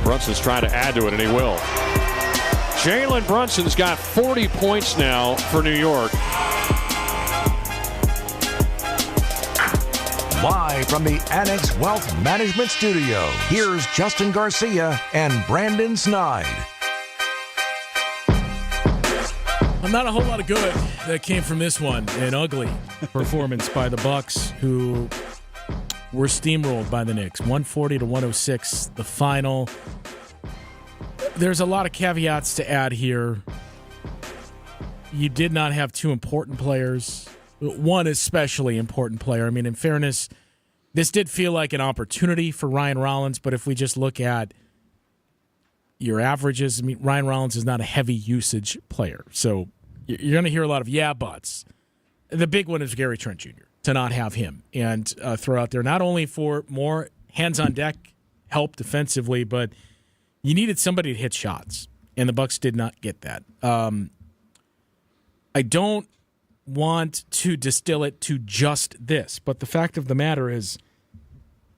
Brunson's trying to add to it, and he will. Jalen Brunson's got 40 points now for New York. Live from the Annex Wealth Management Studio, here's Justin Garcia and Brandon Snide. Well, not a whole lot of good that came from this one. An ugly performance by the Bucks, who were steamrolled by the Knicks. 140-106, the final. There's a lot of caveats to add here. You did not have two important players. One especially important player. I mean, in fairness, this did feel like an opportunity for Ryan Rollins, but if we just look at your averages, I mean, Ryan Rollins is not a heavy usage player. So you're going to hear a lot of yeah buts. The big one is Gary Trent Jr., to not have him and throw out there, not only for more hands-on-deck help defensively, but you needed somebody to hit shots, and the Bucks did not get that. I don't want to distill it to just this, but the fact of the matter is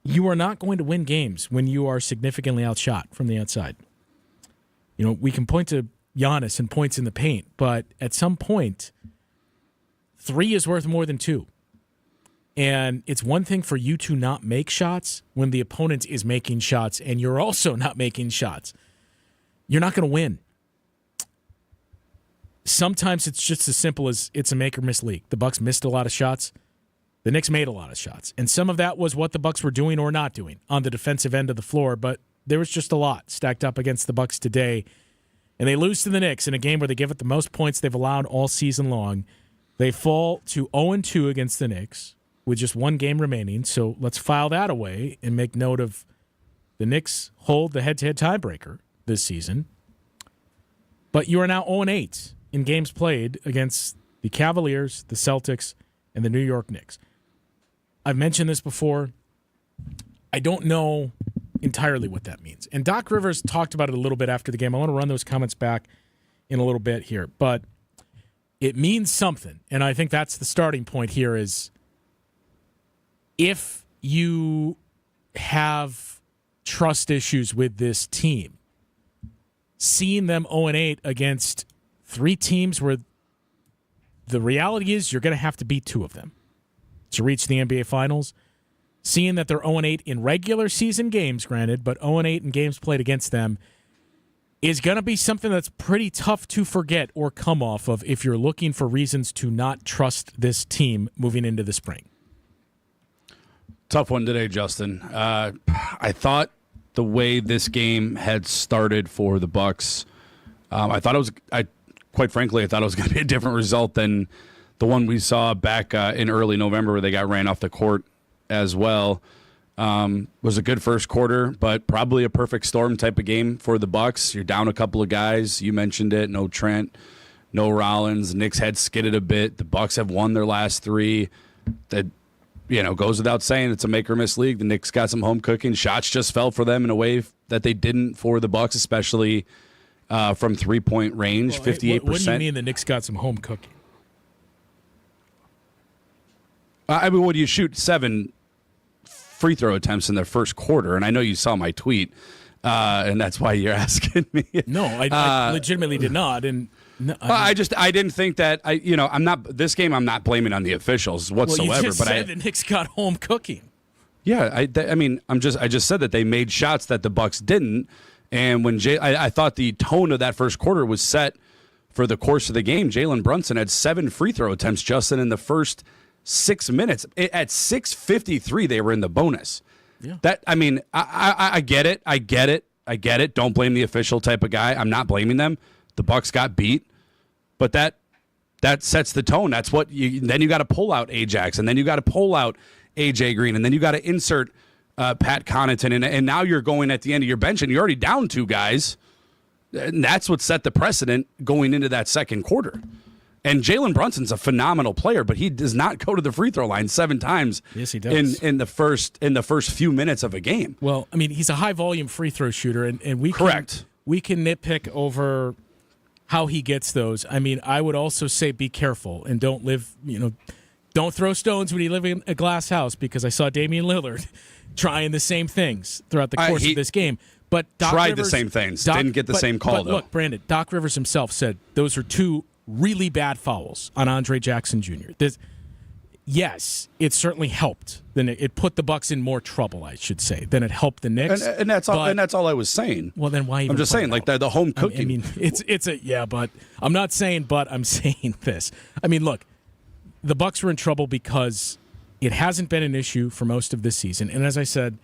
you are not going to win games when you are significantly outshot from the outside. You know, we can point to Giannis and points in the paint, but at some point, 3 is worth more than 2. And it's one thing for you to not make shots when the opponent is making shots and you're also not making shots. You're not going to win. Sometimes it's just as simple as it's a make or miss league. The Bucks missed a lot of shots. The Knicks made a lot of shots. And some of that was what the Bucks were doing or not doing on the defensive end of the floor, but there was just a lot stacked up against the Bucks today. And they lose to the Knicks in a game where they give it the most points they've allowed all season long. They fall to 0-2 against the Knicks with just one game remaining. So let's file that away and make note of the Knicks hold the head-to-head tiebreaker this season. But you are now 0-8 in games played against the Cavaliers, the Celtics, and the New York Knicks. I've mentioned this before. I don't know entirely what that means. And Doc Rivers talked about it a little bit after the game. I want to run those comments back in a little bit here. But it means something. And I think that's the starting point here is if you have trust issues with this team, seeing them 0-8 against 3 teams where the reality is you're going to have to beat 2 of them to reach the NBA Finals, seeing that they're 0-8 in regular season games, granted, but 0-8 in games played against them is going to be something that's pretty tough to forget or come off of if you're looking for reasons to not trust this team moving into the spring. Tough one today, Justin. I thought the way this game had started for the Bucks, quite frankly, I thought it was going to be a different result than the one we saw back in early November where they got ran off the court as well. Was a good first quarter, but probably a perfect storm type of game for the Bucks. You're down a couple of guys. You mentioned it. No Trent, no Rollins. Knicks had skidded a bit. The Bucks have won their last 3. That goes without saying. It's a make or miss league. The Knicks got some home cooking. Shots just fell for them in a way that they didn't for the Bucks, especially from 3-point range. 58%. What do you mean the Knicks got some home cooking? When you shoot 7 free throw attempts in their first quarter, and I know you saw my tweet, and that's why you're asking me. No, I legitimately did not, and no, I didn't think that. I'm not this game. I'm not blaming on the officials whatsoever. Well, you just but said the Knicks got home cooking. Yeah, I just said that they made shots that the Bucks didn't, and when I thought the tone of that first quarter was set for the course of the game. Jalen Brunson had 7 free throw attempts, Justin, in the first 6 minutes. At 6:53, they were in the bonus. Yeah. I get it. I get it. Don't blame the official type of guy. I'm not blaming them. The Bucks got beat, but that sets the tone. That's what then you got to pull out Ajax, and then you got to pull out AJ Green, and then you got to insert Pat Connaughton, and now you're going at the end of your bench, and you're already down 2 guys. And that's what set the precedent going into that second quarter. And Jalen Brunson's a phenomenal player, but he does not go to the free throw line 7 times. Yes, he does. in the first few minutes of a game. Well, I mean, he's a high volume free throw shooter, and we correct. We can nitpick over how he gets those. I mean, I would also say be careful and don't live, Don't throw stones when you live in a glass house, because I saw Damian Lillard trying the same things throughout the course of this game. But Doc tried Rivers, the same things. Didn't get the same call, but though. Look, Brandon, Doc Rivers himself said those are two really bad fouls on Andre Jackson Jr. Yes, it certainly helped. Then it put the Bucks in more trouble, I should say, than it helped the Knicks. And that's all. And that's all I was saying. Well, then why? Even I'm just saying, like the home cooking. I mean, it's a yeah, but I'm not saying. But I'm saying this. I mean, look, the Bucks were in trouble because it hasn't been an issue for most of this season. And as I said,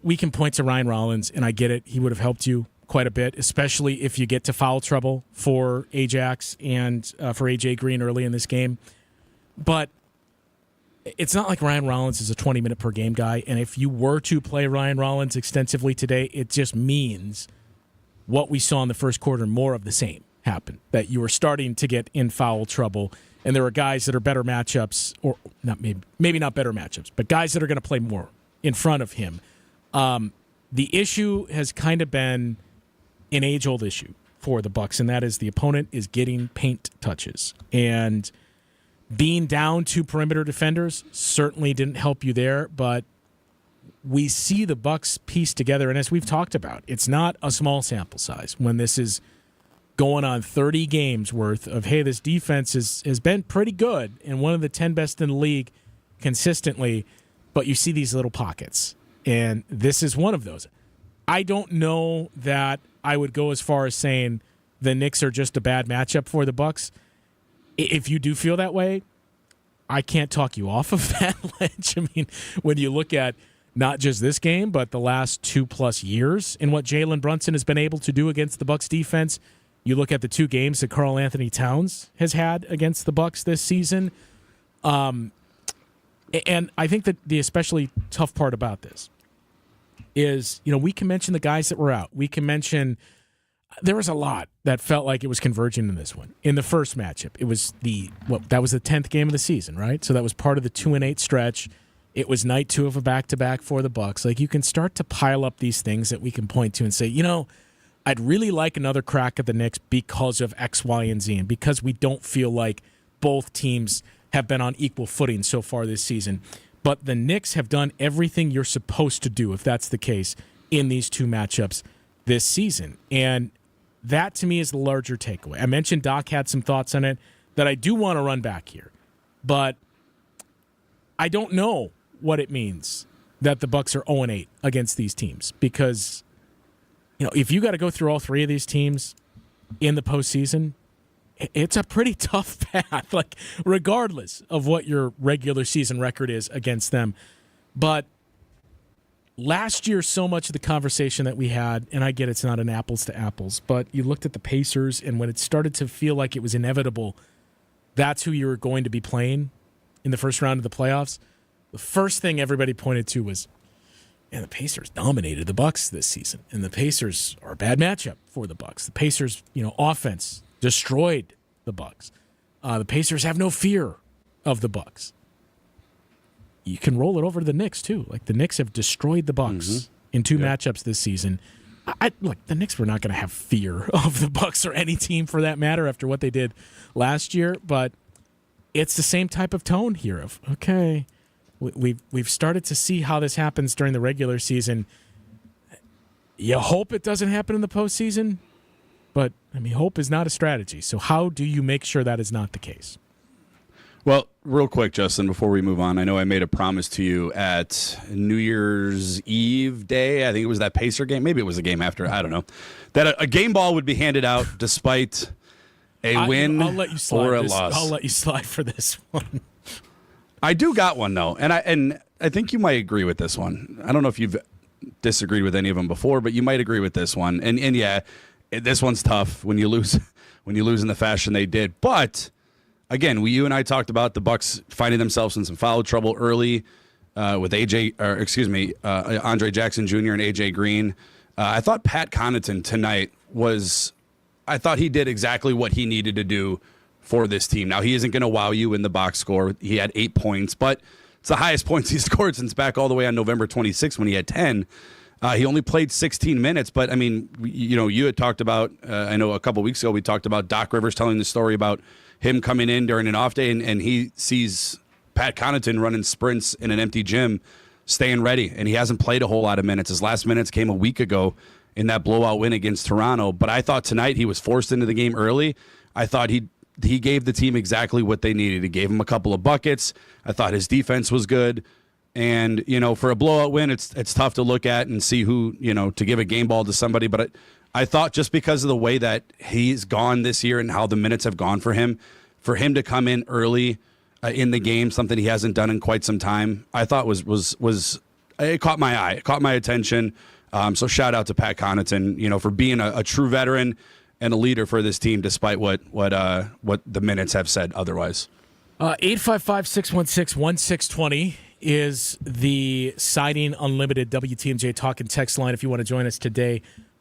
we can point to Ryan Rollins, and I get it. He would have helped you quite a bit, especially if you get to foul trouble for Ajax and for AJ Green early in this game. But it's not like Ryan Rollins is a 20-minute per game guy. And if you were to play Ryan Rollins extensively today, it just means what we saw in the first quarter, more of the same happen, that you were starting to get in foul trouble. And there are guys that are better matchups, or not maybe not better matchups, but guys that are going to play more in front of him. The issue has kind of been an age-old issue for the Bucks, and that is the opponent is getting paint touches. And being down two perimeter defenders certainly didn't help you there, but we see the Bucks piece together, and as we've talked about, it's not a small sample size when this is going on 30 games worth of, hey, this defense has been pretty good and one of the 10 best in the league consistently, but you see these little pockets, and this is one of those. I don't know that I would go as far as saying the Knicks are just a bad matchup for the Bucks. If you do feel that way, I can't talk you off of that ledge. I mean, when you look at not just this game, but the last 2+ years and what Jalen Brunson has been able to do against the Bucks defense, you look at the 2 games that Karl Anthony Towns has had against the Bucks this season. And I think that the especially tough part about this is, we can mention the guys that were out. We can mention there was a lot that felt like it was converging in this one. In the first matchup, it was that was the 10th game of the season, right? So that was part of the 2-8 stretch. It was night 2 of a back-to-back for the Bucks. Like, you can start to pile up these things that we can point to and say, I'd really like another crack at the Knicks because of X, Y, and Z, and because we don't feel like both teams have been on equal footing so far this season. But the Knicks have done everything you're supposed to do, if that's the case, in these 2 matchups this season. And that, to me, is the larger takeaway. I mentioned Doc had some thoughts on it that I do want to run back here. But I don't know what it means that the Bucks are 0-8 against these teams. Because, if you got to go through all 3 of these teams in the postseason, it's a pretty tough path, like, regardless of what your regular season record is against them. But last year, so much of the conversation that we had, and I get it's not an apples to apples, but you looked at the Pacers, and when it started to feel like it was inevitable, that's who you were going to be playing in the first round of the playoffs. The first thing everybody pointed to was, the Pacers dominated the Bucks this season, and the Pacers are a bad matchup for the Bucks. The Pacers, offense destroyed the Bucks. The Pacers have no fear of the Bucks. You can roll it over to the Knicks too. Like, the Knicks have destroyed the Bucks in 2 matchups this season. Look, the Knicks were not going to have fear of the Bucks or any team for that matter after what they did last year. But it's the same type of tone here of, okay, we've started to see how this happens during the regular season. You hope it doesn't happen in the postseason, but hope is not a strategy. So how do you make sure that is not the case? Well, real quick, Justin, before we move on, I know I made a promise to you at New Year's Eve day. I think it was that Pacer game. Maybe it was a game after. I don't know. That a game ball would be handed out despite a win I'll let you slide or a this. loss. I'll let you slide for this one. I do got one, though, and I think you might agree with this one. I don't know if you've disagreed with any of them before, but you might agree with this one. And yeah, this one's tough when you lose in the fashion they did. But again, you and I talked about the Bucks finding themselves in some foul trouble early with Andre Jackson Jr. and AJ Green. I thought Pat Connaughton tonight I thought he did exactly what he needed to do for this team. Now, he isn't going to wow you in the box score. He had 8 points, but it's the highest points he scored since back all the way on November 26th when he had 10. He only played 16 minutes, but you had talked about, I know a couple weeks ago we talked about Doc Rivers telling the story about him coming in during an off day and he sees Pat Connaughton running sprints in an empty gym, staying ready, and he hasn't played a whole lot of minutes. His last minutes came a week ago in that blowout win against Toronto. But I thought tonight he was forced into the game early. I thought he gave the team exactly what they needed. He gave them a couple of buckets. I thought his defense was good. And, for a blowout win, it's tough to look at and see who, to give a game ball to somebody. But I thought just because of the way that he's gone this year and how the minutes have gone for him to come in early in the game, something he hasn't done in quite some time, I thought was it caught my eye. It caught my attention. So shout out to Pat Connaughton, for being a true veteran and a leader for this team, despite what the minutes have said otherwise. 855-616-1620 is the Siding Unlimited WTMJ talk and text line if you want to join us today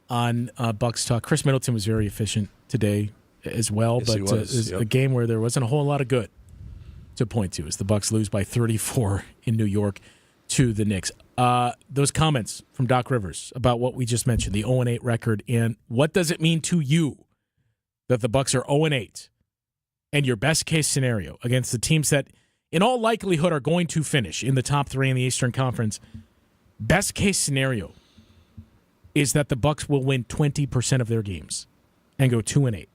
on Bucks Talk. Chris Middleton was very efficient today as well, yes, but it was a game where there wasn't a whole lot of good to point to as the Bucks lose by 34 in New York to the Knicks. Those comments from Doc Rivers about what we just mentioned, the 0-8 record, and what does it mean to you that the Bucks are 0-8 and your best case scenario against the teams that in all likelihood are going to finish in the top 3 in the Eastern Conference. Best case scenario is that the Bucks will win 20% of their games and go 2-8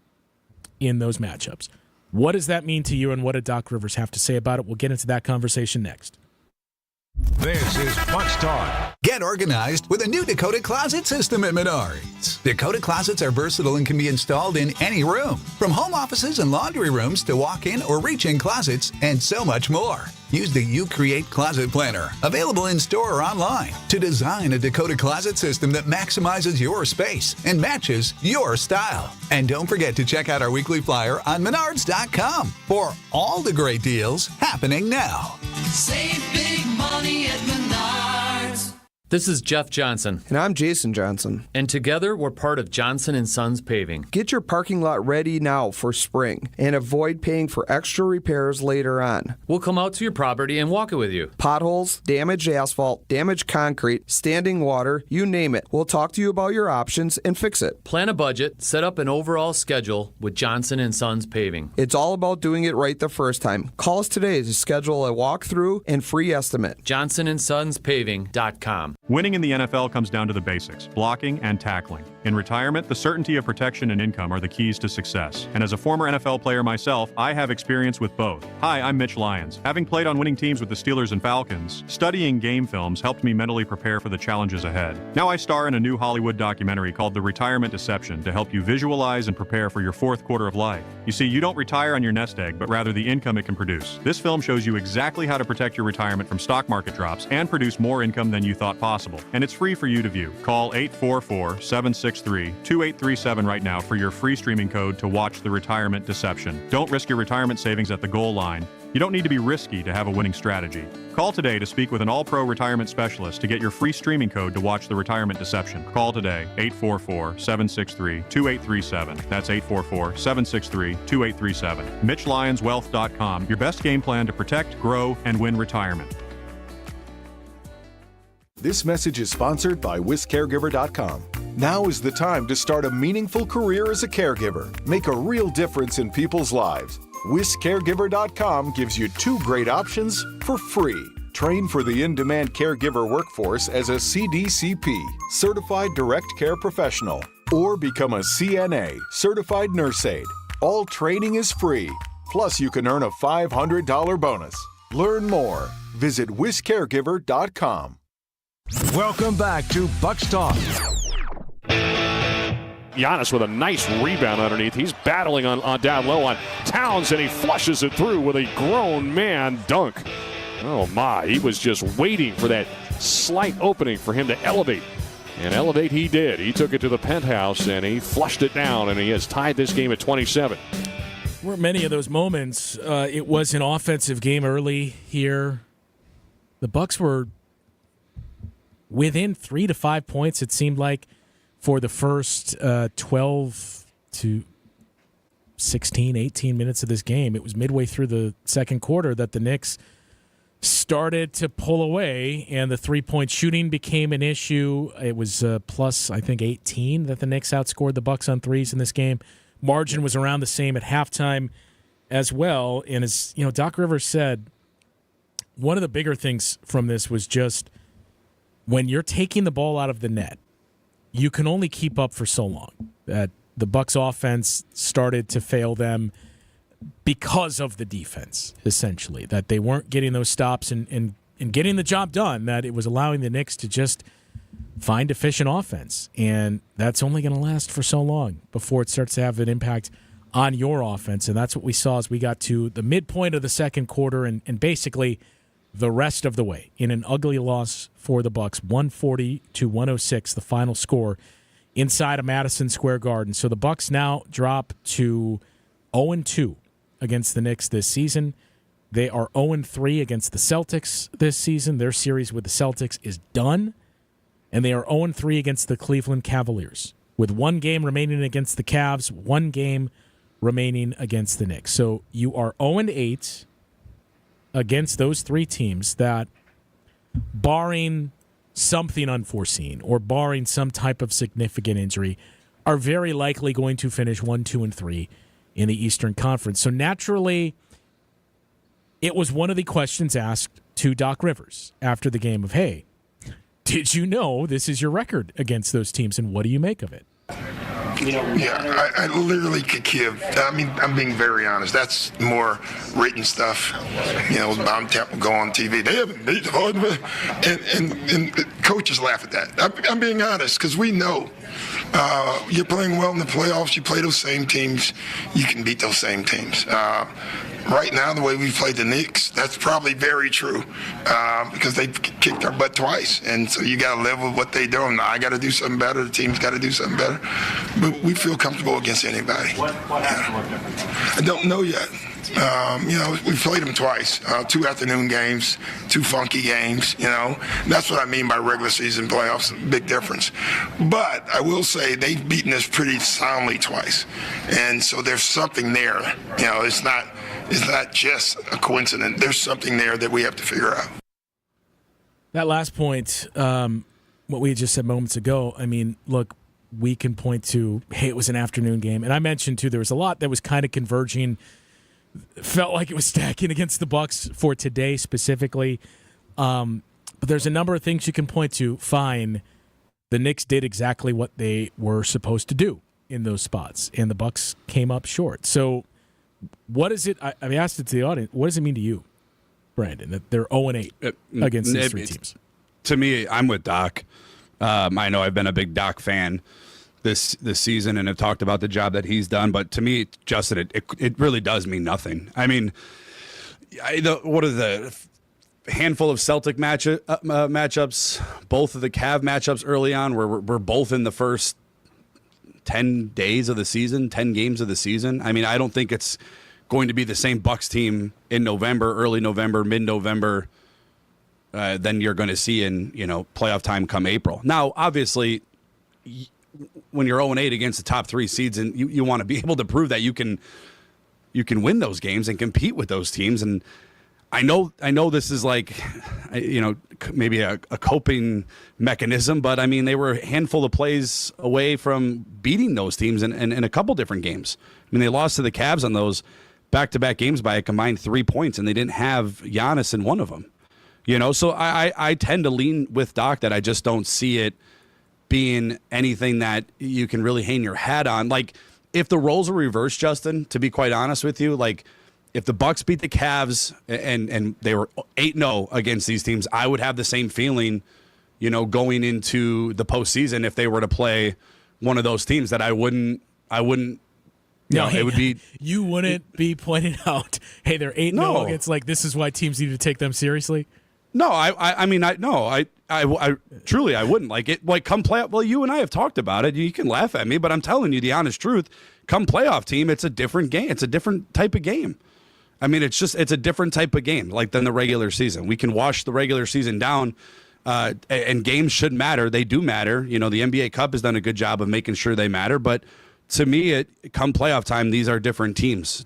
in those matchups. What does that mean to you, and what did Doc Rivers have to say about it? We'll get into that conversation next. This is Bucks Talk. Get organized with a new Dakota Closet system at Menards. Dakota Closets are versatile and can be installed in any room, from home offices and laundry rooms to walk-in or reach-in closets, and so much more. Use the UCreate Closet Planner, available in-store or online, to design a Dakota Closet system that maximizes your space and matches your style. And don't forget to check out our weekly flyer on Menards.com for all the great deals happening now. Save big money at Menards. This is Jeff Johnson. And I'm Jason Johnson. And together we're part of Johnson & Sons Paving. Get your parking lot ready now for spring and avoid paying for extra repairs later on. We'll come out to your property and walk it with you. Potholes, damaged asphalt, damaged concrete, standing water, you name it. We'll talk to you about your options and fix it. Plan a budget, set up an overall schedule with Johnson & Sons Paving. It's all about doing it right the first time. Call us today to schedule a walkthrough and free estimate. JohnsonandSonsPaving.com. Winning in the NFL comes down to the basics, blocking and tackling. In retirement, the certainty of protection and income are the keys to success. And as a former NFL player myself, I have experience with both. Hi, I'm Mitch Lyons. Having played on winning teams with the Steelers and Falcons, studying game films helped me mentally prepare for the challenges ahead. Now I star in a new Hollywood documentary called The Retirement Deception to help you visualize and prepare for your fourth quarter of life. You see, you don't retire on your nest egg, but rather the income it can produce. This film shows you exactly how to protect your retirement from stock market drops and produce more income than you thought possible. And it's free for you to view. Call 844-763-2837 right now for your free streaming code to watch The Retirement Deception. Don't risk your retirement savings at the goal line. You don't need to be risky to have a winning strategy. Call today to speak with an all-pro retirement specialist to get your free streaming code to watch The Retirement Deception. Call today, 844-763-2837. That's 844-763-2837. MitchLyonsWealth.com, your best game plan to protect, grow, and win retirement. This message is sponsored by WisCaregiver.com. Now is the time to start a meaningful career as a caregiver. Make a real difference in people's lives. WisCaregiver.com gives you 2 great options for free. Train for the in-demand caregiver workforce as a CDCP, Certified Direct Care Professional, or become a CNA, Certified Nurse Aide. All training is free. Plus, you can earn a $500 bonus. Learn more. Visit WisCaregiver.com. Welcome back to Bucks Talk. Giannis with a nice rebound underneath. He's battling on down low on Towns, and he flushes it through with a grown man dunk. Oh my, he was just waiting for that slight opening for him to elevate. And elevate he did. He took it to the penthouse, and he flushed it down, and he has tied this game at 27. Were many of those moments. It was an offensive game early here. The Bucks were within 3 to 5 points, it seemed like, for the first 12 to 16, 18 minutes of this game. It was midway through the second quarter that the Knicks started to pull away, and the three-point shooting became an issue. It was plus, I think, 18 that the Knicks outscored the Bucks on threes in this game. Margin was around the same at halftime. as well. And as Doc Rivers said, one of the bigger things from this was just when you're taking the ball out of the net, you can only keep up for so long. That the Bucks offense started to fail them because of the defense, essentially. That they weren't getting those stops and getting the job done, that it was allowing the Knicks to just find efficient offense. And that's only going to last for so long before it starts to have an impact on your offense. And that's what we saw as we got to the midpoint of the second quarter and basically the rest of the way in an ugly loss for the Bucks, 140-106, the final score inside of Madison Square Garden. So the Bucks now drop to 0-2 against the Knicks this season. They are 0-3 against the Celtics this season. Their series with the Celtics is done. And they are 0-3 against the Cleveland Cavaliers, with one game remaining against the Cavs, one game remaining against the Knicks. So you are 0-8 against those three teams that, barring something unforeseen or barring some type of significant injury, are very likely going to finish 1, 2, and 3 in the Eastern Conference. So naturally, it was one of the questions asked to Doc Rivers after the game of, hey, did you know this is your record against those teams, and what do you make of it? Yeah, I literally could give. I mean, I'm being very honest. That's more written stuff. I'm go on TV. They haven't beat the Lord, and coaches laugh at that. I'm being honest because we know you're playing well in the playoffs. You play those same teams. You can beat those same teams. Right now, the way we played the Knicks, that's probably very true because they kicked our butt twice. And so you got to live with what they do. And I got to do something better. The team's got to do something better. But we feel comfortable against anybody. What has to look different? I don't know yet. We played them twice, 2 afternoon games, 2 funky games, That's what I mean by regular season playoffs, big difference. But I will say they've beaten us pretty soundly twice. And so there's something there. It's not just a coincidence. There's something there that we have to figure out. That last point, what we just said moments ago, I mean, look, we can point to, hey, it was an afternoon game. And I mentioned, too, there was a lot that was kind of converging. Felt like it was stacking against the Bucks for today specifically. But there's a number of things you can point to. Fine, the Knicks did exactly what they were supposed to do in those spots, and the Bucks came up short. So what is it? I asked it to the audience. What does it mean to you, Brandon, that they're 0-8 against these three teams? To me, I'm with Doc. I know I've been a big Doc fan this season and have talked about the job that he's done. But to me, Justin, it really does mean nothing. I mean, what are the handful of Celtic matchups? Both of the Cav matchups early on were both in the first 10 days of the season, 10 games of the season. I mean, I don't think it's going to be the same Bucks team in November, early November, mid-November than you're going to see in playoff time come April. Now, obviously, when you're 0-8 against the top 3 seeds, and you want to be able to prove that you can win those games and compete with those teams. And I know this is like, maybe a coping mechanism, but I mean, they were a handful of plays away from beating those teams in a couple different games. I mean, they lost to the Cavs on those back-to-back games by a combined 3 points, and they didn't have Giannis in one of them. So I tend to lean with Doc that I just don't see it being anything that you can really hang your hat on. Like, if the roles were reversed, Justin, to be quite honest with you, like, if the Bucks beat the Cavs and they were 8-0 against these teams, I would have the same feeling, going into the postseason if they were to play one of those teams, that I wouldn't. It would be. You wouldn't be pointing out, hey, they're 8-0 against, like, this is why teams need to take them seriously. No, I truly I wouldn't. Like, it, like, come play. Well, you and I have talked about it. You can laugh at me, but I'm telling you the honest truth. Come playoff team, it's a different game. It's a different type of game. I mean, it's a different type of game, like, than the regular season. We can wash the regular season down, and games should matter. They do matter. The NBA Cup has done a good job of making sure they matter. But to me, come playoff time, these are different teams.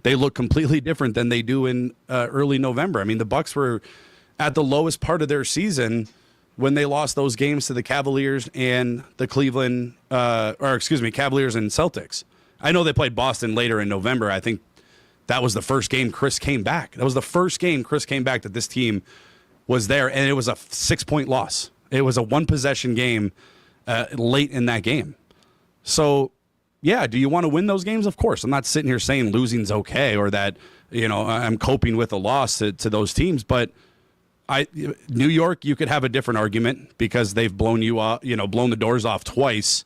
They look completely different than they do in early November. I mean, the Bucks were at the lowest part of their season when they lost those games to the Cavaliers and the Cavaliers and Celtics. I know they played Boston later in November. I think that was the first game Chris came back. That was the first game Chris came back that this team was there, and it was a 6-point loss. It was a one-possession game late in that game. So, yeah, do you want to win those games? Of course. I'm not sitting here saying losing's okay or that, I'm coping with a loss to those teams, but New York, you could have a different argument because they've blown you off, blown the doors off twice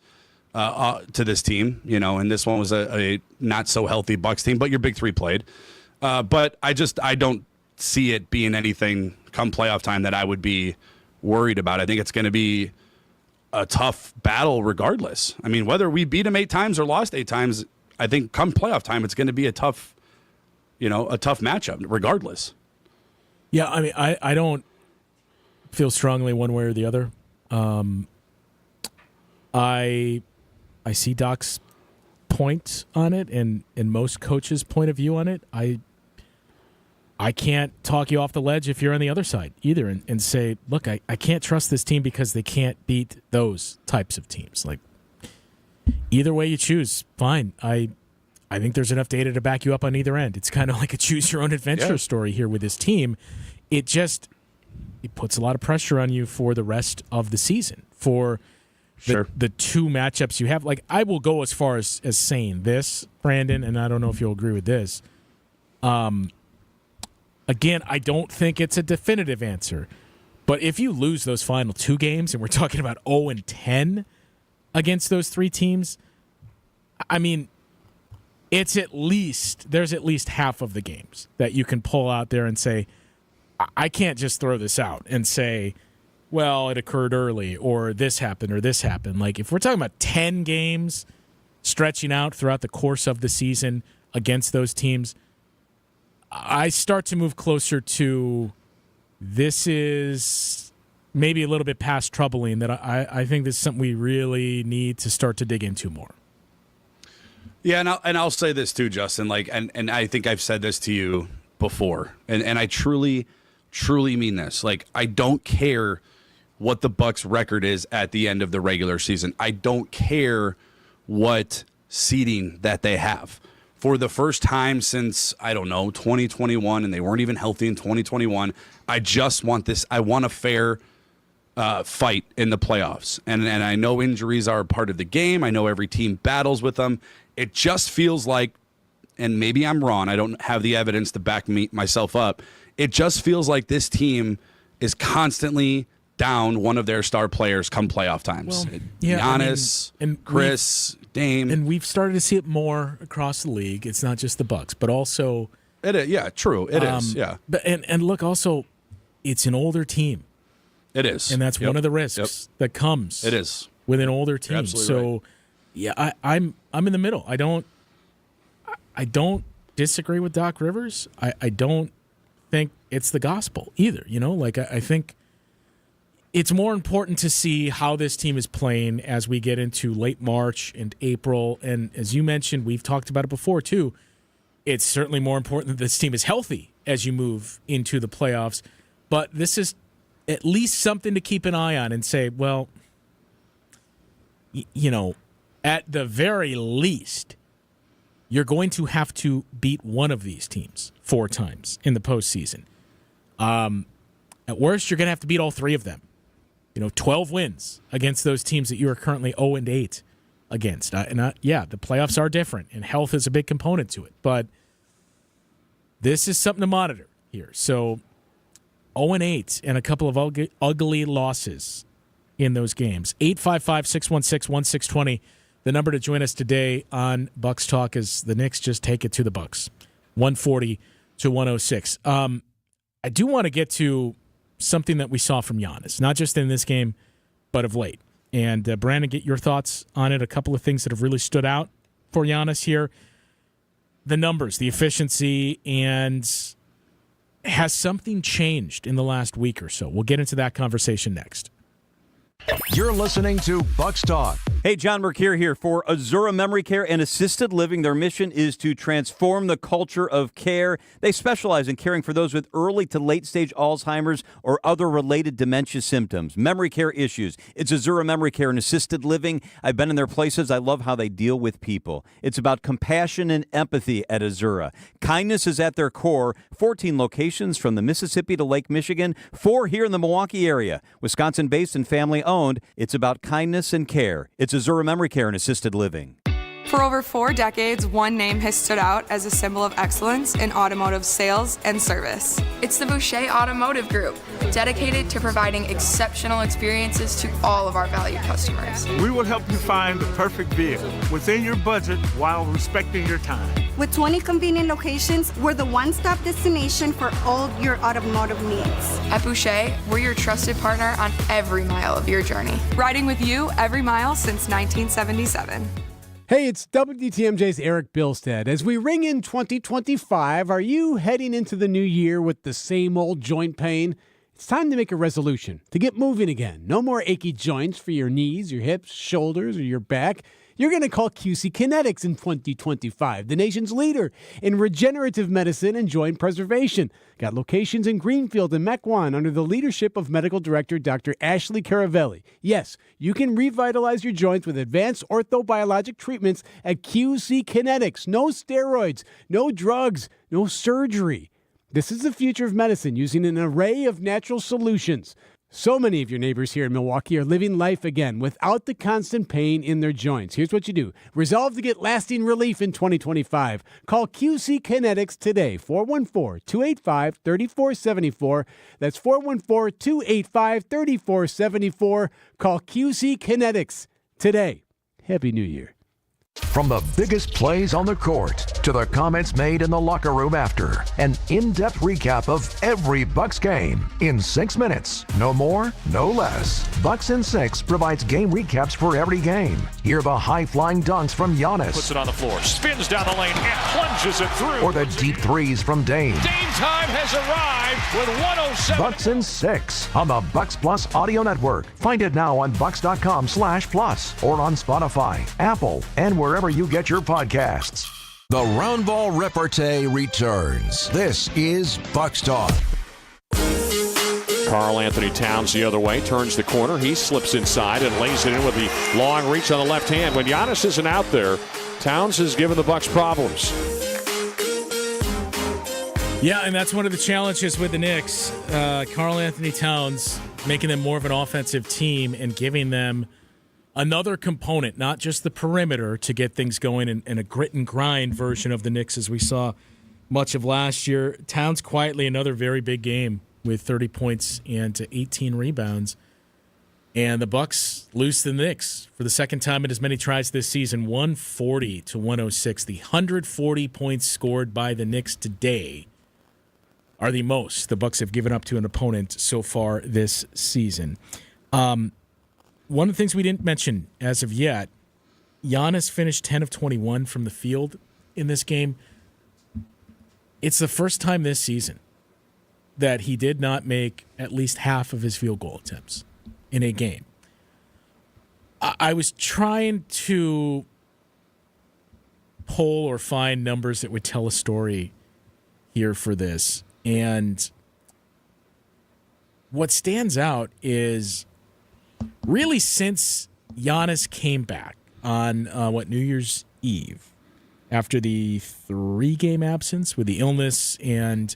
to this team, and this one was a not so healthy Bucks team, but your big three played. But I don't see it being anything come playoff time that I would be worried about. I think it's going to be a tough battle regardless. I mean, whether we beat them 8 times or lost 8 times, I think come playoff time, it's going to be a tough matchup regardless. Yeah, I mean, I don't feel strongly one way or the other. I see Doc's point on it and most coaches' point of view on it. I can't talk you off the ledge if you're on the other side either and say, look, I can't trust this team because they can't beat those types of teams. Like, either way you choose, fine. I think there's enough data to back you up on either end. It's kind of like a choose-your-own-adventure story here with this team. It puts a lot of pressure on you for the rest of the season, for the 2 matchups you have. Like, I will go as far as saying this, Brandon, and I don't know if you'll agree with this. Again, I don't think it's a definitive answer, but if you lose those final 2 games, and we're talking about 0-10 against those 3 teams, I mean, there's at least half of the games that you can pull out there and say, I can't just throw this out and say, well, it occurred early, or this happened, or this happened. Like, if we're talking about 10 games stretching out throughout the course of the season against those teams, I start to move closer to this is maybe a little bit past troubling, that I think this is something we really need to start to dig into more. Yeah, and I'll say this too, Justin. Like, and I think I've said this to you before, and I truly mean this. Like, I don't care what the Bucks' record is at the end of the regular season. I don't care what seeding that they have. For the first time since, 2021, and they weren't even healthy in 2021, I just want this. I want a fair fight in the playoffs. And I know injuries are a part of the game. I know every team battles with them. It just feels like, and maybe I'm wrong, I don't have the evidence to back myself up. It just feels like this team is constantly down one of their star players come playoff times. Well, yeah, Giannis, and Chris, Dame. And we've started to see it more across the league. It's not just the Bucks, but also... It is, yeah, true. It is, yeah. But and look, also, it's an older team. It is. And that's one of the risks that comes with an older team. So, right. Yeah, I'm in the middle. I don't disagree with Doc Rivers. I don't think it's the gospel either. I think it's more important to see how this team is playing as we get into late March and April. And as you mentioned, we've talked about it before too. It's certainly more important that this team is healthy as you move into the playoffs. But this is at least something to keep an eye on and say, well, at the very least, you're going to have to beat one of these teams 4 times in the postseason. At worst, you're going to have to beat all 3 of them. 12 wins against those teams that you are currently 0-8 against. The playoffs are different, and health is a big component to it. But this is something to monitor here. So 0-8 and a couple of ugly losses in those games. 855-616-1620. The number to join us today on Bucks Talk is the Knicks just take it to the Bucks, 140-106. I do want to get to something that we saw from Giannis, not just in this game, but of late. And Brandon, get your thoughts on it. A couple of things that have really stood out for Giannis here. The numbers, the efficiency, and has something changed in the last week or so? We'll get into that conversation next. You're listening to Bucks Talk Hey, John Mercure here for Azura Memory Care and Assisted Living. Their mission is to transform the culture of care. They specialize in caring for those with early to late stage Alzheimer's or other related dementia symptoms, memory care issues. It's Azura Memory Care and Assisted Living. I've been in their places. I love how they deal with people. It's about compassion and empathy at Azura. Kindness is at their core. 14 locations from the Mississippi to Lake Michigan, 4 here in the Milwaukee area. Wisconsin-based and family-owned. It's about kindness and care. It's Azura Memory Care and Assisted Living. For over 4 decades, one name has stood out as a symbol of excellence in automotive sales and service. It's the Boucher Automotive Group, dedicated to providing exceptional experiences to all of our valued customers. We will help you find the perfect vehicle within your budget while respecting your time. With 20 convenient locations, we're the one-stop destination for all your automotive needs. At Boucher, we're your trusted partner on every mile of your journey, riding with you every mile since 1977. Hey, it's WTMJ's Eric Bilstead. As we ring in 2025, are you heading into the new year with the same old joint pain? It's time to make a resolution, to get moving again. No more achy joints for your knees, your hips, shoulders, or your back. You're going to call QC Kinetics in 2025, the nation's leader in regenerative medicine and joint preservation. Got locations in Greenfield and Mequon under the leadership of Medical Director Dr. Ashley Caravelli. Yes, you can revitalize your joints with advanced orthobiologic treatments at QC Kinetics. No steroids, no drugs, no surgery. This is the future of medicine using an array of natural solutions. So many of your neighbors here in Milwaukee are living life again without the constant pain in their joints. Here's what you do. Resolve to get lasting relief in 2025. Call QC Kinetics today, 414-285-3474. That's 414-285-3474. Call QC Kinetics today. Happy New Year. From the biggest plays on the court to the comments made in the locker room after, an in-depth recap of every Bucks game in 6 minutes. No more, no less. Bucks in 6 provides game recaps for every game. Hear the high-flying dunks from Giannis. Puts it on the floor, spins down the lane, and plunges it through. Or the deep threes from Dame. Dame time has arrived with 107. Bucks in 6 on the Bucks Plus audio network. Find it now on bucks.com/plus or on Spotify, Apple, and wherever you get your podcasts. The Roundball Repartee returns. This is Bucks Talk. Karl Anthony Towns the other way, turns the corner. He slips inside and lays it in with the long reach on the left hand. When Giannis isn't out there, Towns has given the Bucks problems. Yeah, and that's one of the challenges with the Knicks. Karl Anthony Towns making them more of an offensive team and giving them another component, not just the perimeter, to get things going in a grit and grind version of the Knicks as we saw much of last year. Towns quietly another very big game with 30 points and 18 rebounds. And the Bucks lose to the Knicks for the second time in as many tries this season, 140-106. The 140 points scored by the Knicks today are the most the Bucks have given up to an opponent so far this season. One of the things we didn't mention as of yet, Giannis finished 10 of 21 from the field in this game. It's the first time this season that he did not make at least half of his field goal attempts in a game. I was trying to pull or find numbers that would tell a story here for this. And what stands out is really since Giannis came back on New Year's Eve after the 3-game absence with the illness and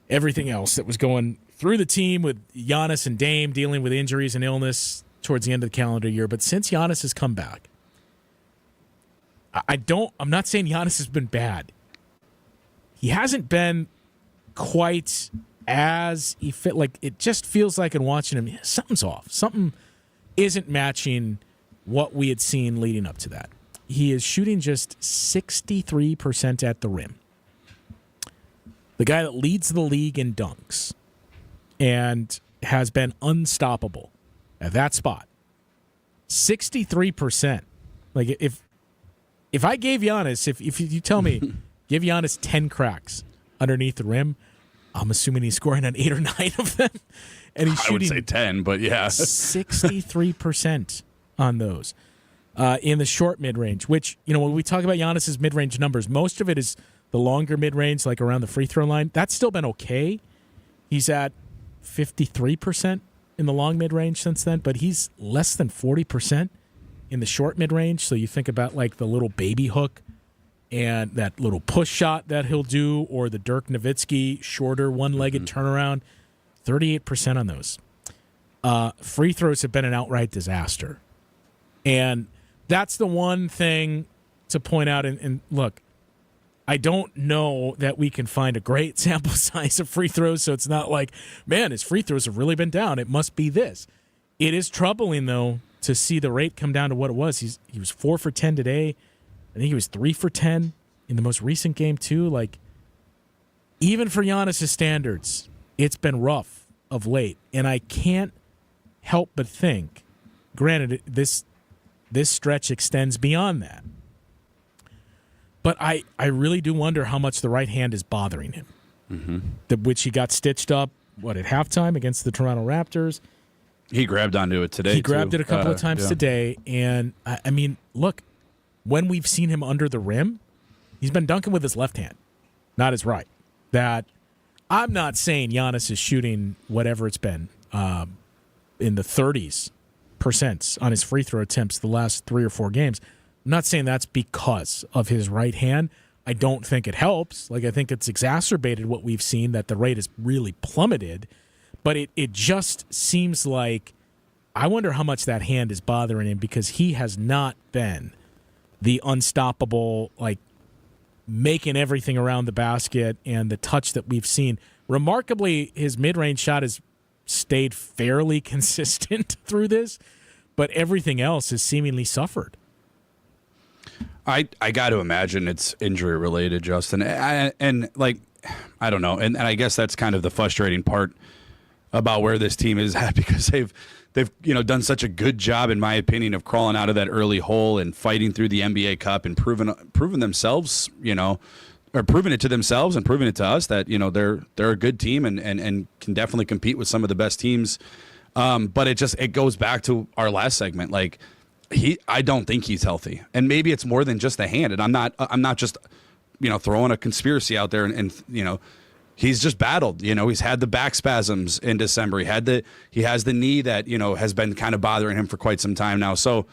everything else that was going through the team with Giannis and Dame dealing with injuries and illness towards the end of the calendar year. But since Giannis has come back, I'm not saying Giannis has been bad. He hasn't been quite as like it just feels like in watching him, something's off. Something isn't matching what we had seen leading up to that. He is shooting just 63% at the rim. The guy that leads the league in dunks and has been unstoppable at that spot. 63%. Like if I gave Giannis, if you tell me, give Giannis 10 cracks underneath the rim, I'm assuming he's scoring on 8 or 9 of them. And he's shooting, I would say 10, but yeah. 63% on those. in the short mid-range, which, when we talk about Giannis's mid-range numbers, most of it is the longer mid-range, like around the free throw line. That's still been okay. He's at 53% in the long mid-range since then, but he's less than 40% in the short mid-range. So you think about like the little baby hook and that little push shot that he'll do, or the Dirk Nowitzki shorter one-legged turnaround, 38% on those. Free throws have been an outright disaster. And that's the one thing to point out. And look, I don't know that we can find a great sample size of free throws, so it's not like, man, his free throws have really been down. It must be this. It is troubling, though, to see the rate come down to what it was. He was 4 for 10 today. I think he was 3 for 10 in the most recent game, too. Like, even for Giannis' standards, it's been rough of late. And I can't help but think, granted, this stretch extends beyond that, but I really do wonder how much the right hand is bothering him, which he got stitched up, at halftime against the Toronto Raptors. He grabbed onto it today, He grabbed too. it a couple of times today. And, I mean, look, when we've seen him under the rim, he's been dunking with his left hand, not his right. That I'm not saying Giannis is shooting whatever it's been in the 30s% on his free throw attempts the last 3 or 4 games. I'm not saying that's because of his right hand. I don't think it helps. Like, I think it's exacerbated what we've seen, that the rate has really plummeted. But it just seems like, I wonder how much that hand is bothering him, because he has not been the unstoppable, like, making everything around the basket and the touch that we've seen. Remarkably, his mid-range shot has stayed fairly consistent through this, but everything else has seemingly suffered. I got to imagine it's injury related, Justin. And I don't know. And I guess that's kind of the frustrating part about where this team is at, because they've done such a good job, in my opinion, of crawling out of that early hole and fighting through the NBA Cup and proving themselves, or proving it to themselves and proving it to us that, they're a good team and can definitely compete with some of the best teams. But it goes back to our last segment. Like, I don't think he's healthy, and maybe it's more than just the hand. And I'm not just, throwing a conspiracy out there and he's just battled. He's had the back spasms in December. He has the knee that, has been kind of bothering him for quite some time now. So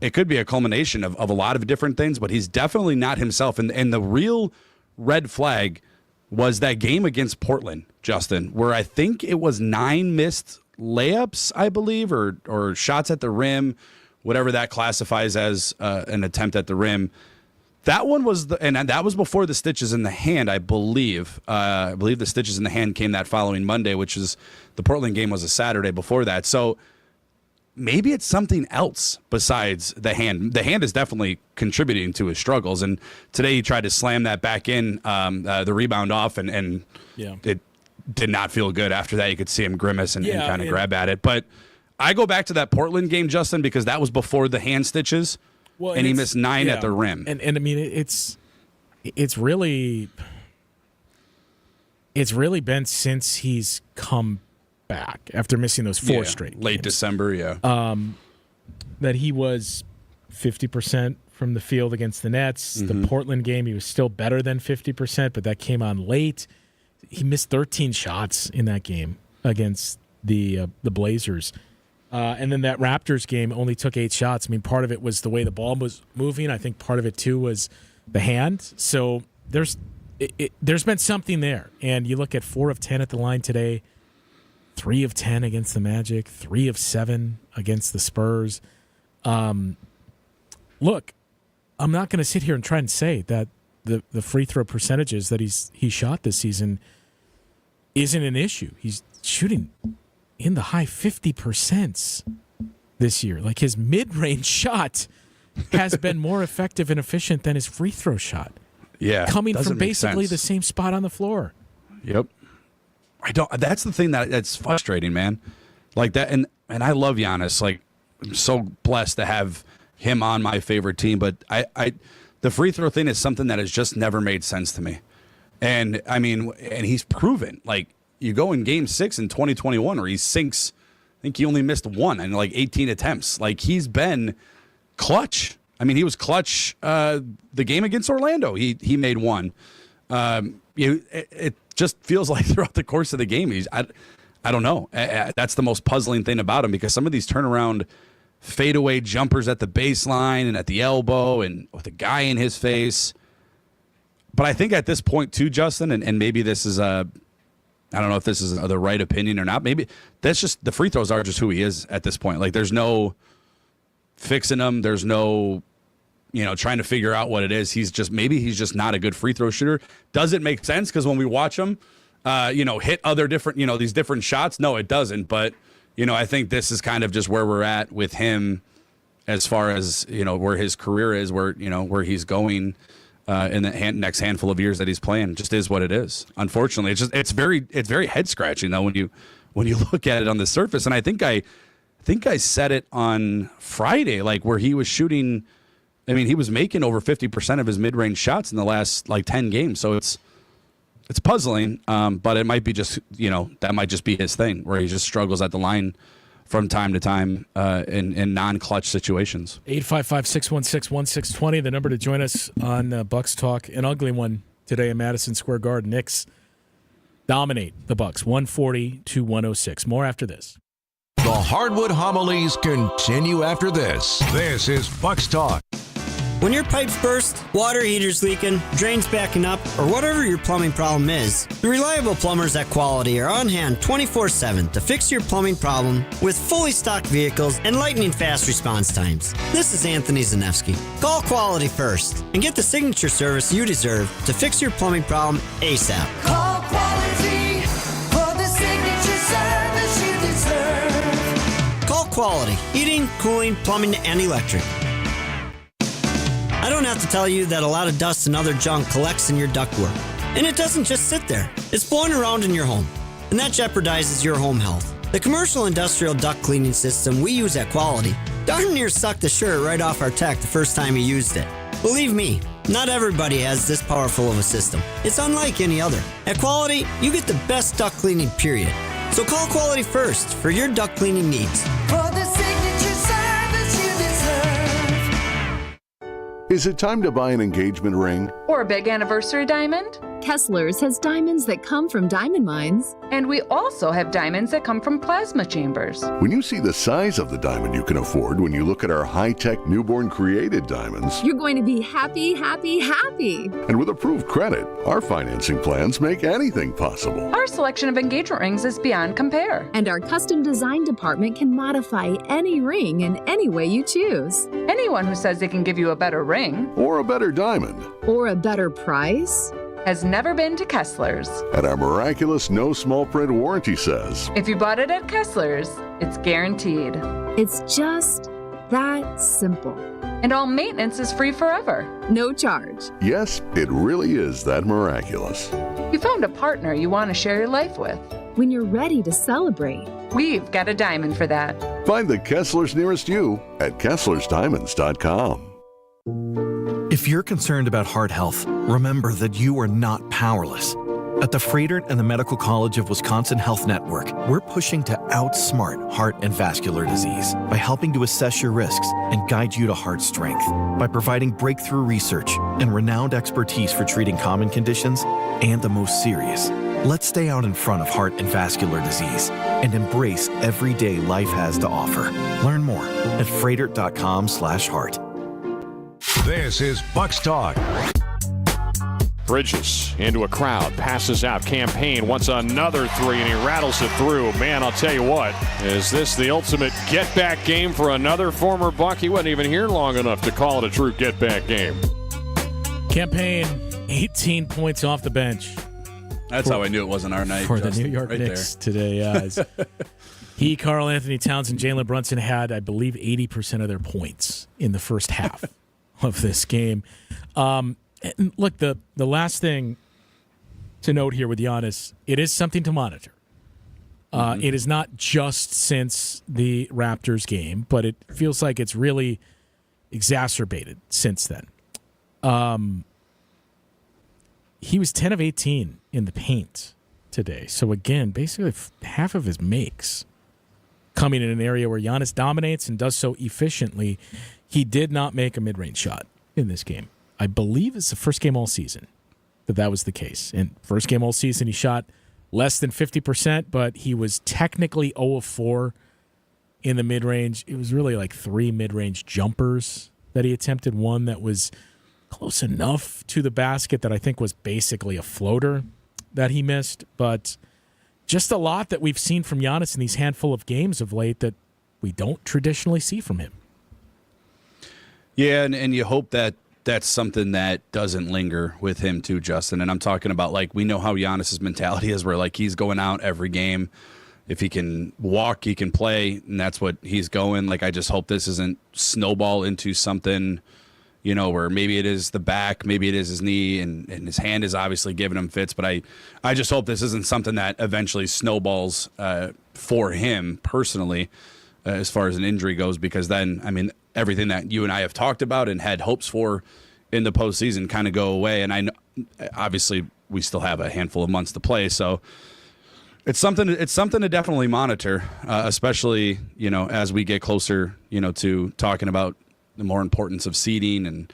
it could be a culmination of a lot of different things, but he's definitely not himself. And the real red flag was that game against Portland, Justin, where I think it was 9 missed layups, I believe, or shots at the rim, whatever that classifies as an attempt at the rim. That one was and that was before the stitches in the hand, I believe. I believe the stitches in the hand came that following Monday, which is the Portland game was a Saturday before that. So maybe it's something else besides the hand. The hand is definitely contributing to his struggles. And today he tried to slam that back in, the rebound off, and it did not feel good. After that, you could see him grimace and kind of grab at it. But I go back to that Portland game, Justin, because that was before the hand stitches. Well, and he missed 9 at the rim. And I mean, it's really been since he's come back after missing those 4 straight late games. December, that he was 50% from the field against the Nets. Mm-hmm. The Portland game, he was still better than 50%, but that came on late. He missed 13 shots in that game against the Blazers. And then that Raptors game only took 8 shots. I mean, part of it was the way the ball was moving. I think part of it, too, was the hand. So there's been something there. And you look at 4 of 10 at the line today, 3 of 10 against the Magic, 3 of 7 against the Spurs. Look, I'm not going to sit here and try and say that the free throw percentages that he shot this season isn't an issue. He's shooting in the high 50% this year. Like, his mid-range shot has been more effective and efficient than his free throw shot. Yeah, coming from basically the same spot on the floor. Yep. That's the thing that's frustrating, man. Like that, and I love Giannis. Like, I'm so blessed to have him on my favorite team. But the free throw thing is something that has just never made sense to me. And I mean, and he's proven, like, you go in Game 6 in 2021 where he sinks. I think he only missed 1 in like 18 attempts. Like, he's been clutch. I mean, he was clutch the game against Orlando. He made one. It just feels like throughout the course of the game, I don't know. That's the most puzzling thing about him, because some of these turnaround fadeaway jumpers at the baseline and at the elbow and with a guy in his face. But I think at this point too, Justin, and maybe this is I don't know if this is the right opinion or not. Maybe that's just the free throws are just who he is at this point. Like, there's no fixing them. There's no, trying to figure out what it is. He's just not a good free throw shooter. Does it make sense? Because when we watch him, hit other different, these different shots. No, it doesn't. But, I think this is kind of just where we're at with him as far as, where his career is, where he's going in the next handful of years that he's playing. Just is what it is. Unfortunately, it's very head scratching though when you look at it on the surface. And I think I said it on Friday, like where he was shooting. I mean, he was making over 50% of his mid-range shots in the last 10 games. So it's puzzling, but it might be just, that might just be his thing, where he just struggles at the line from time to time in non-clutch situations. 855-616-1620, the number to join us on Bucks Talk. An ugly one today in Madison Square Garden. Knicks dominate the Bucks, 140-106. More after this. The Hardwood Homilies continue after this. This is Bucks Talk. When your pipes burst, water heater's leaking, drains backing up, or whatever your plumbing problem is, the reliable plumbers at Quality are on hand 24/7 to fix your plumbing problem with fully stocked vehicles and lightning fast response times. This is Anthony Zanevsky. Call Quality first and get the signature service you deserve to fix your plumbing problem ASAP. Call Quality for the signature service you deserve. Call Quality, heating, cooling, plumbing, and electric. I don't have to tell you that a lot of dust and other junk collects in your ductwork. And it doesn't just sit there. It's blowing around in your home. And that jeopardizes your home health. The commercial industrial duct cleaning system we use at Quality darn near sucked the shirt right off our tech the first time he used it. Believe me, not everybody has this powerful of a system. It's unlike any other. At Quality, you get the best duct cleaning, period. So call Quality first for your duct cleaning needs. For the signature service you deserve. Is it time to buy an engagement ring? Or a big anniversary diamond? Kessler's has diamonds that come from diamond mines. And we also have diamonds that come from plasma chambers. When you see the size of the diamond you can afford when you look at our high-tech newborn created diamonds, You're going to be happy, happy, happy. and with approved credit, our financing plans make anything possible. Our selection of engagement rings is beyond compare. And our custom design department can modify any ring in any way you choose. Anyone who says they can give you a better ring Or a better diamond. Or a better price has never been to Kessler's. And our miraculous no small print warranty says, If you bought it at Kessler's, it's guaranteed. It's just that simple. And all maintenance is free forever. No charge. yes, it really is that miraculous. You found a partner you want to share your life with. When you're ready to celebrate. We've got a diamond for that. Find the Kesslers nearest you at KesslersDiamonds.com. If you're concerned about heart health, remember that you are not powerless. At the Froedtert and the Medical College of Wisconsin Health Network, we're pushing to outsmart heart and vascular disease by helping to assess your risks and guide you to heart strength, by providing breakthrough research and renowned expertise for treating common conditions and the most serious. Let's stay out in front of heart and vascular disease and embrace every day life has to offer. Learn more at Froedtert.com/heart. This is Bucks Talk. Bridges into a crowd, passes out. Campaign wants another three, and he rattles it through. Man, I'll tell you what, is this the ultimate get-back game for another former Buck? He wasn't even here long enough to call it a true get-back game. Campaign, 18 points off the bench. That's how I knew it wasn't our night. For Justin, the New York right Knicks there. today. He, Karl Anthony Towns, and Jalen Brunson had, I believe, 80% of their points in the first half of this game. And look, the last thing to note here with Giannis, it is something to monitor. It is not just since the Raptors game, but it feels like it's really exacerbated since then. He was 10 of 18 in the paint today. So again, basically half of his makes coming in an area where Giannis dominates and does so efficiently. He did not make a mid-range shot in this game. I believe it's the first game all season that was the case. And first game all season, he shot less than 50%, but he was technically 0 of 4 in the mid-range. It was really like 3 mid-range jumpers that he attempted, one that was close enough to the basket that I think was basically a floater that he missed. But just a lot that we've seen from Giannis in these handful of games of late that we don't traditionally see from him. Yeah, and you hope that that's something that doesn't linger with him too, Justin. And I'm talking about, like, we know how Giannis's mentality is, where, like, he's going out every game. If he can walk, he can play, and that's what he's going. Like, I just hope this isn't snowball into something, you know, where maybe it is the back, maybe it is his knee, and his hand is obviously giving him fits. But I just hope this isn't something that eventually snowballs for him personally as far as an injury goes, because then, I mean, everything that you and I have talked about and had hopes for in the postseason kind of go away. And I know, obviously, we still have a handful of months to play, so it's something to definitely monitor, especially, you know, as we get closer, you know, to talking about the more importance of seeding, and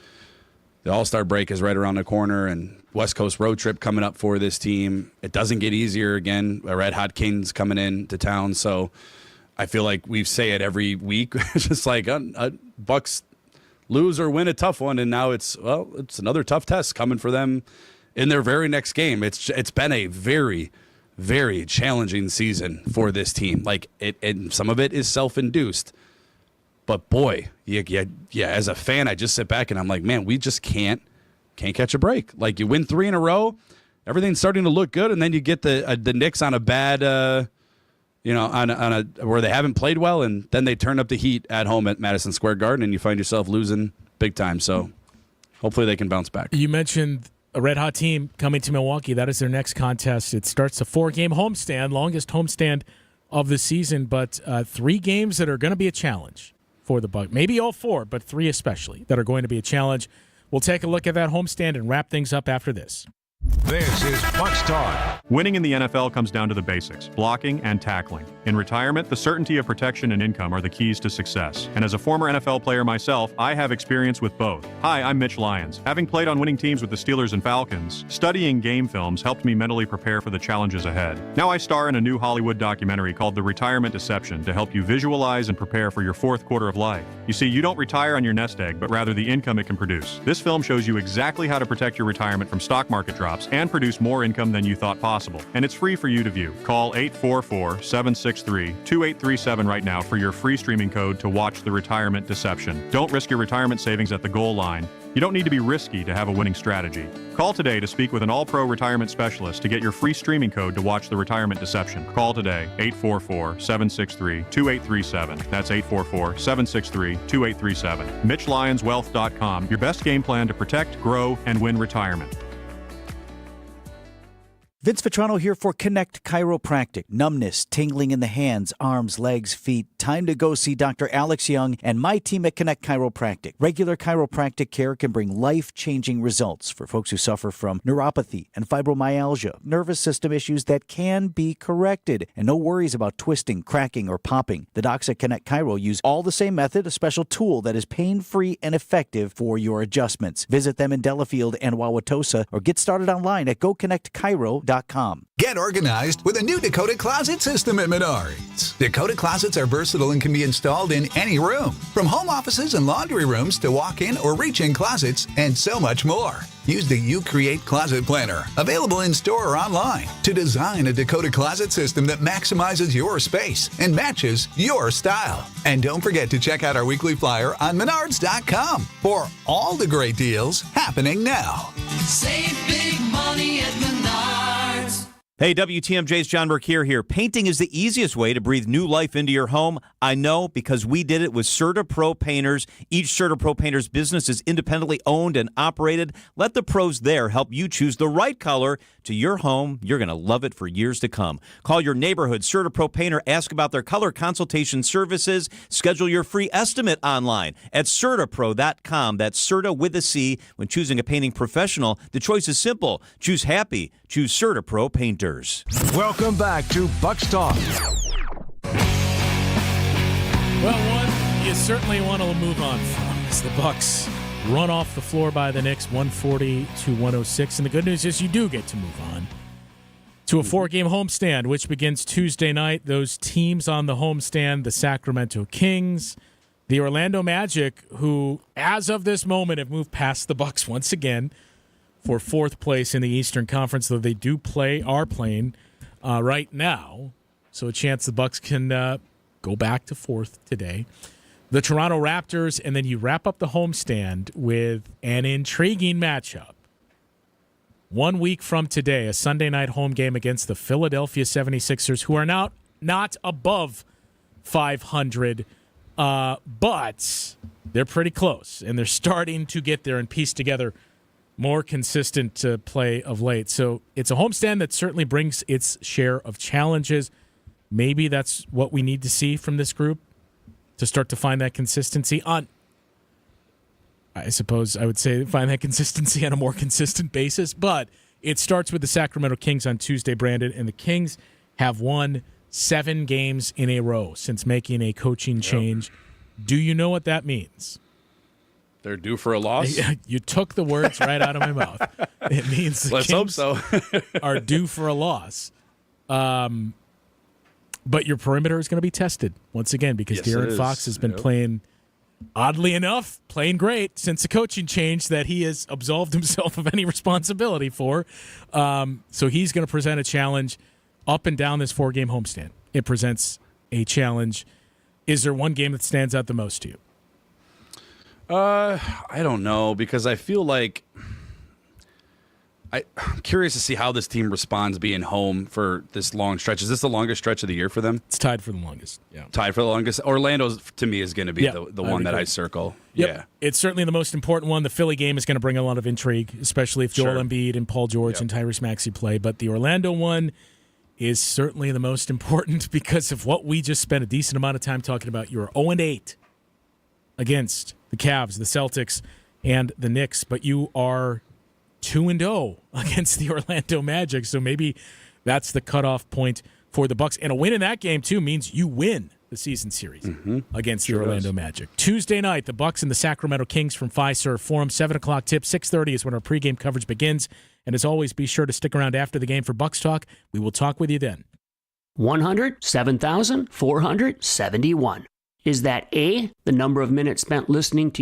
the All-Star break is right around the corner, and West Coast road trip coming up for this team. It doesn't get easier again. A Red Hot Kings coming into town, so I feel like we say it every week. It's just like Bucks lose or win a tough one, and now it's another tough test coming for them in their very next game. It's been a very, very challenging season for this team. Like, and some of it is self-induced, but boy, yeah, as a fan, I just sit back and I'm like, man, we just can't catch a break. Like, you win 3 in a row, everything's starting to look good, and then you get the Knicks on a bad. You know, on a where they haven't played well, and then they turn up the heat at home at Madison Square Garden, and you find yourself losing big time. So hopefully they can bounce back. You mentioned a red hot team coming to Milwaukee. That is their next contest. It starts a 4-game homestand, longest homestand of the season, but 3 games that are going to be a challenge for the Bucks. Maybe all 4, but 3 especially that are going to be a challenge. We'll take a look at that homestand and wrap things up after this. This is Bucks Talk. Winning in the NFL comes down to the basics, blocking and tackling. In retirement, the certainty of protection and income are the keys to success. And as a former NFL player myself, I have experience with both. Hi, I'm Mitch Lyons. Having played on winning teams with the Steelers and Falcons, studying game films helped me mentally prepare for the challenges ahead. Now I star in a new Hollywood documentary called The Retirement Deception to help you visualize and prepare for your 4th quarter of life. You see, you don't retire on your nest egg, but rather the income it can produce. This film shows you exactly how to protect your retirement from stock market drops and produce more income than you thought possible. And it's free for you to view. Call 844-763-2837 right now for your free streaming code to watch The Retirement Deception. Don't risk your retirement savings at the goal line. You don't need to be risky to have a winning strategy. Call today to speak with an all-pro retirement specialist to get your free streaming code to watch The Retirement Deception. Call today, 844-763-2837. That's 844-763-2837. MitchLyonsWealth.com, your best game plan to protect, grow, and win retirement. Vince Vitrano here for Connect Chiropractic. Numbness, tingling in the hands, arms, legs, feet. Time to go see Dr. Alex Young and my team at Connect Chiropractic. Regular chiropractic care can bring life-changing results for folks who suffer from neuropathy and fibromyalgia, nervous system issues that can be corrected, and no worries about twisting, cracking, or popping. The docs at Connect Chiro use all the same method, a special tool that is pain-free and effective for your adjustments. Visit them in Delafield and Wauwatosa or get started online at GoConnectChiro.com. Get organized with a new Dakota Closet system at Menards. Dakota Closets are versatile and can be installed in any room, from home offices and laundry rooms to walk-in or reach-in closets, and so much more. Use the UCreate Closet Planner, available in-store or online, to design a Dakota Closet system that maximizes your space and matches your style. And don't forget to check out our weekly flyer on Menards.com for all the great deals happening now. Save big money at Menards. Hey, WTMJ's John Mercure here. Painting is the easiest way to breathe new life into your home. I know, because we did it with CertaPro Painters. Each CertaPro Painters business is independently owned and operated. Let the pros there help you choose the right color to your home. You're going to love it for years to come. Call your neighborhood CertaPro Painter. Ask about their color consultation services. Schedule your free estimate online at CertaPro.com. That's Certa with a C. When choosing a painting professional, the choice is simple. Choose happy. Choose CertaPro Painters. Welcome back to Bucks Talk. Well, one you certainly want to move on from. as the Bucks run off the floor by the Knicks 140-106. And the good news is you do get to move on to a 4-game homestand, which begins Tuesday night. Those teams on the homestand, the Sacramento Kings, the Orlando Magic, who, as of this moment, have moved past the Bucks once again for 4th place in the Eastern Conference, though they are playing right now. So a chance the Bucks can go back to 4th today. The Toronto Raptors, and then you wrap up the homestand with an intriguing matchup. 1 week from today, a Sunday night home game against the Philadelphia 76ers, who are now not above 500, but they're pretty close, and they're starting to get there and piece together more consistent play of late. So it's a homestand that certainly brings its share of challenges. Maybe that's what we need to see from this group to start to find that consistency on, I suppose I would say, find that consistency on a more consistent basis. But it starts with the Sacramento Kings on Tuesday, Brandon, and the Kings have won 7 games in a row since making a coaching change. Do you know what that means? They're due for a loss? You took the words right out of my mouth. It means the Kings are due for a loss. But your perimeter is going to be tested once again because De'Aaron Fox has been playing, oddly enough, playing great since the coaching change that he has absolved himself of any responsibility for. So he's going to present a challenge up and down this 4-game homestand. It presents a challenge. Is there one game that stands out the most to you? I don't know, because I feel like I'm curious to see how this team responds being home for this long stretch. Is this the longest stretch of the year for them? It's tied for the longest. Yeah, tied for the longest. Orlando's, to me, is going to be the one that I circle. Yep. Yeah, it's certainly the most important one. The Philly game is going to bring a lot of intrigue, especially if Joel Embiid and Paul George and Tyrese Maxey play. But the Orlando one is certainly the most important because of what we just spent a decent amount of time talking about. You are 0-8 against the Cavs, the Celtics, and the Knicks, but you are 2-0 against the Orlando Magic. So maybe that's the cutoff point for the Bucks. And a win in that game, too, means you win the season series against the Orlando Magic. Tuesday night, the Bucks and the Sacramento Kings from Fiserv Forum. 7 o'clock tip, 6:30 is when our pregame coverage begins. And as always, be sure to stick around after the game for Bucks Talk. We will talk with you then. 107,471. Is that A, the number of minutes spent listening to